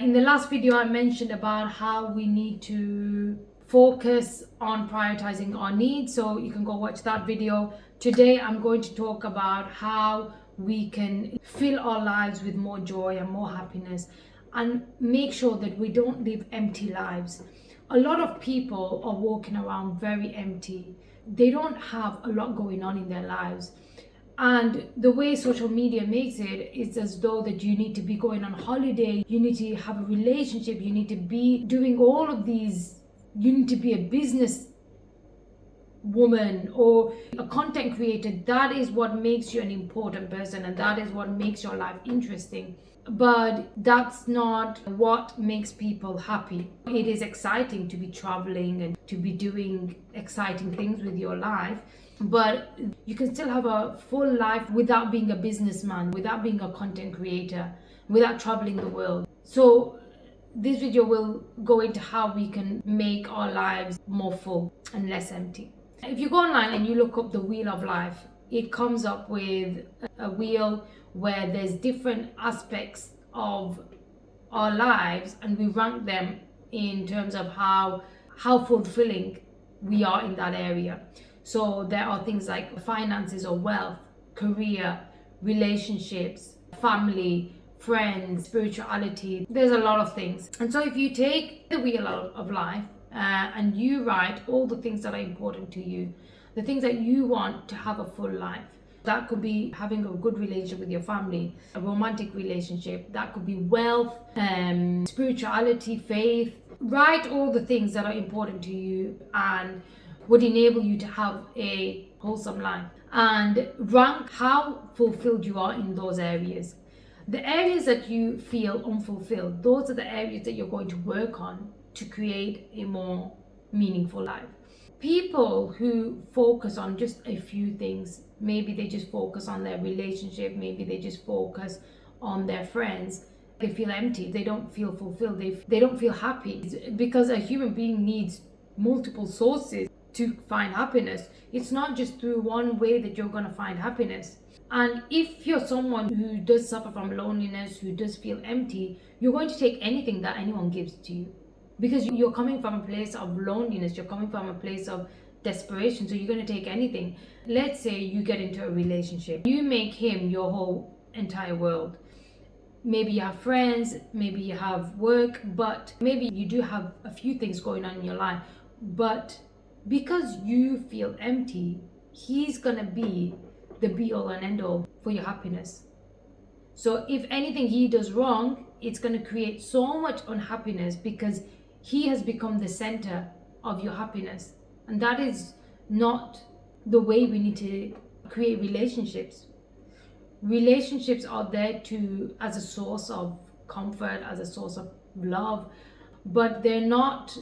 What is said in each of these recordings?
In the last video, I mentioned about how we need to focus on prioritizing our needs. So you can go watch that video. Today, I'm going to talk about how we can fill our lives with more joy and more happiness and make sure that we don't live empty lives. A lot of people are walking around very empty. They don't have a lot going on in their lives. And the way social media makes it is as though that you need to be going on holiday, you need to have a relationship, you need to be doing all of these, you need to be a business woman or a content creator. That is what makes you an important person, and that is what makes your life interesting. But that's not what makes people happy. It is exciting to be traveling and to be doing exciting things with your life, but you can still have a full life without being a businessman, without being a content creator, without traveling the world. So this video will go into how we can make our lives more full and less empty. If you go online and you look up the wheel of life, it comes up with a wheel where there's different aspects of our lives, and we rank them in terms of how fulfilling we are in that area. So there are things like finances or wealth, career, relationships, family, friends, spirituality. There's a lot of things. And so if you take the wheel of life and you write all the things that are important to you, the things that you want to have a full life. That could be having a good relationship with your family, a romantic relationship. That could be wealth, spirituality, faith. Write all the things that are important to you and would enable you to have a wholesome life. And rank how fulfilled you are in those areas. The areas that you feel unfulfilled, those are the areas that you're going to work on to create a more meaningful life. People who focus on just a few things, maybe they just focus on their relationship, maybe they just focus on their friends, they feel empty, they don't feel fulfilled, they don't feel happy, because a human being needs multiple sources to find happiness. It's not just through one way that you're going to find happiness. And if you're someone who does suffer from loneliness, who does feel empty, you're going to take anything that anyone gives to you, because you're coming from a place of loneliness, you're coming from a place of desperation, so you're going to take anything. Let's say you get into a relationship, you make him your whole entire world. Maybe you have friends, maybe you have work, but maybe you do have a few things going on in your life, but because you feel empty, he's going to be the be all and end all for your happiness. So if anything he does wrong, it's going to create so much unhappiness because he has become the center of your happiness. And that is not the way we need to create relationships. Relationships are there as a source of comfort, as a source of love, but they're not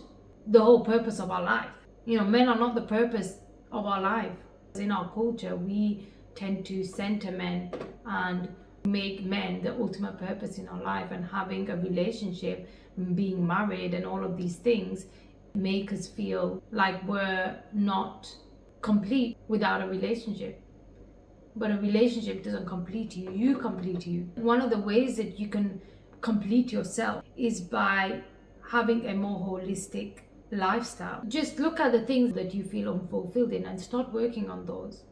the whole purpose of our life. Men are not the purpose of our life. In our culture, we tend to center men and make men the ultimate purpose in our life, and having a relationship, being married, and all of these things make us feel like we're not complete without a relationship. But a relationship doesn't complete you, you complete you. One of the ways that you can complete yourself is by having a more holistic lifestyle. Just look at the things that you feel unfulfilled in and start working on those.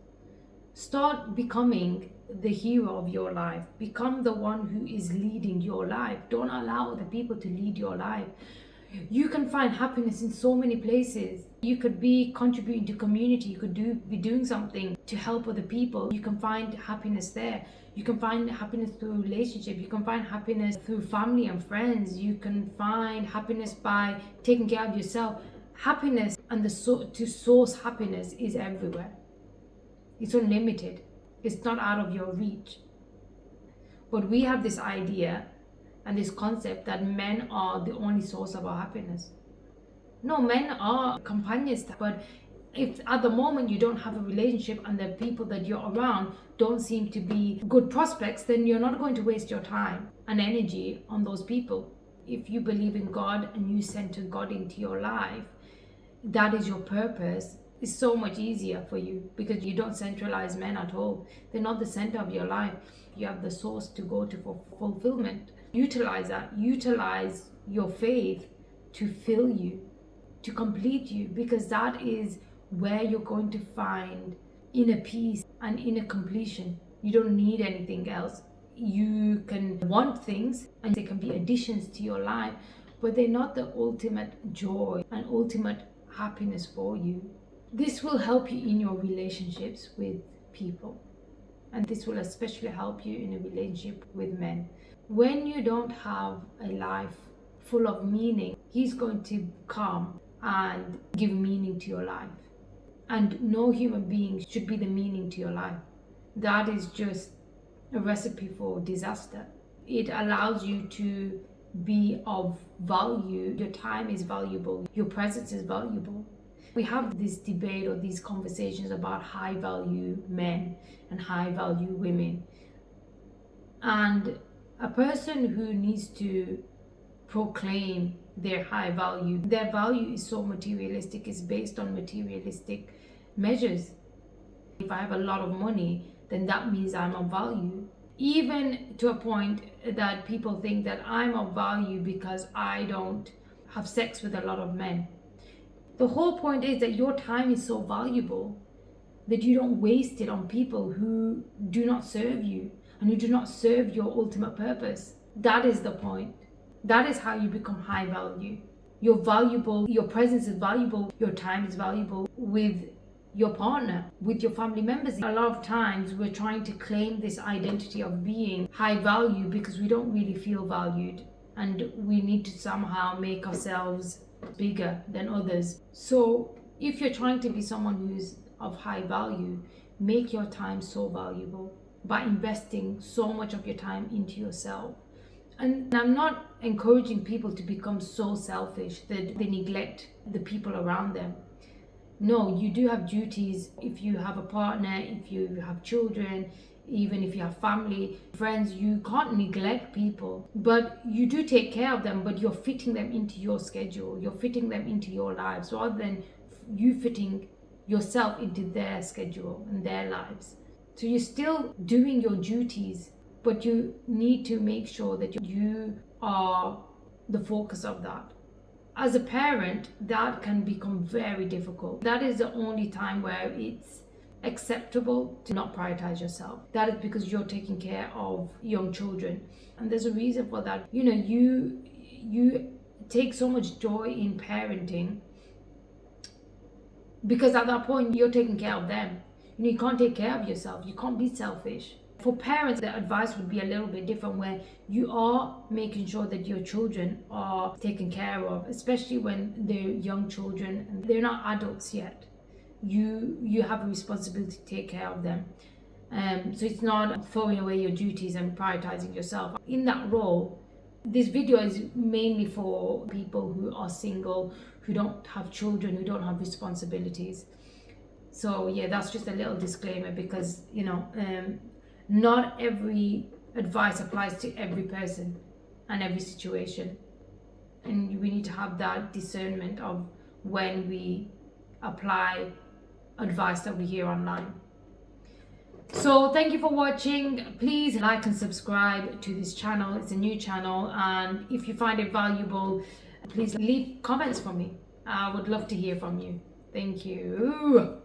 Start becoming the hero of your life. Become the one who is leading your life. Don't allow other people to lead your life. You can find happiness in so many places. You could be contributing to community. You could be doing something to help other people. You can find happiness there. You can find happiness through relationship. You can find happiness through family and friends. You can find happiness by taking care of yourself. Happiness and to source happiness is everywhere. It's unlimited. It's not out of your reach. But we have this idea and this concept that men are the only source of our happiness. No, men are companions, but if at the moment you don't have a relationship and the people that you're around don't seem to be good prospects, then you're not going to waste your time and energy on those people. If you believe in God and you center God into your life, that is your purpose. It's so much easier for you because you don't centralize men at all. They're not the center of your life. You have the source to go to for fulfillment. Utilize that. Utilize your faith to fill you, to complete you, because that is where you're going to find inner peace and inner completion. You don't need anything else. You can want things and they can be additions to your life, but they're not the ultimate joy and ultimate happiness for you. This will help you in your relationships with people, and this will especially help you in a relationship with men. When you don't have a life full of meaning, he's going to come and give meaning to your life. And no human being should be the meaning to your life. That is just a recipe for disaster. It allows you to be of value. Your time is valuable. Your presence is valuable. We have this debate or these conversations about high value men and high value women. And a person who needs to proclaim their high value, their value is so materialistic, it's based on materialistic measures. If I have a lot of money, then that means I'm of value. Even to a point that people think that I'm of value because I don't have sex with a lot of men. The whole point is that your time is so valuable that you don't waste it on people who do not serve you and who do not serve your ultimate purpose. That is the point. That is how you become high value. You're valuable, your presence is valuable, your time is valuable with your partner, with your family members. A lot of times we're trying to claim this identity of being high value because we don't really feel valued, and we need to somehow make ourselves bigger than others. So if you're trying to be someone who's of high value, make your time so valuable by investing so much of your time into yourself. And I'm not encouraging people to become so selfish that they neglect the people around them. No, you do have duties. If you have a partner, if you have children, even if you have family, friends, you can't neglect people, but you do take care of them, but you're fitting them into your schedule, you're fitting them into your lives rather than you fitting yourself into their schedule and their lives. So you're still doing your duties, but you need to make sure that you are the focus of that. As a parent, that can become very difficult. That is the only time where it's acceptable to not prioritize yourself. That is because you're taking care of young children, and there's a reason for that. You take so much joy in parenting because at that point you're taking care of them. You can't take care of yourself. You can't be selfish. For parents, the advice would be a little bit different, where you are making sure that your children are taken care of, especially when they're young children and they're not adults yet. You have a responsibility to take care of them. So it's not throwing away your duties and prioritizing yourself. In that role, this video is mainly for people who are single, who don't have children, who don't have responsibilities. So yeah, that's just a little disclaimer, because not every advice applies to every person and every situation, and we need to have that discernment of when we apply advice that we hear online. So thank you for watching. Please like and subscribe to this channel. It's a new channel, and if you find it valuable, please leave comments for me. I would love to hear from you. Thank you.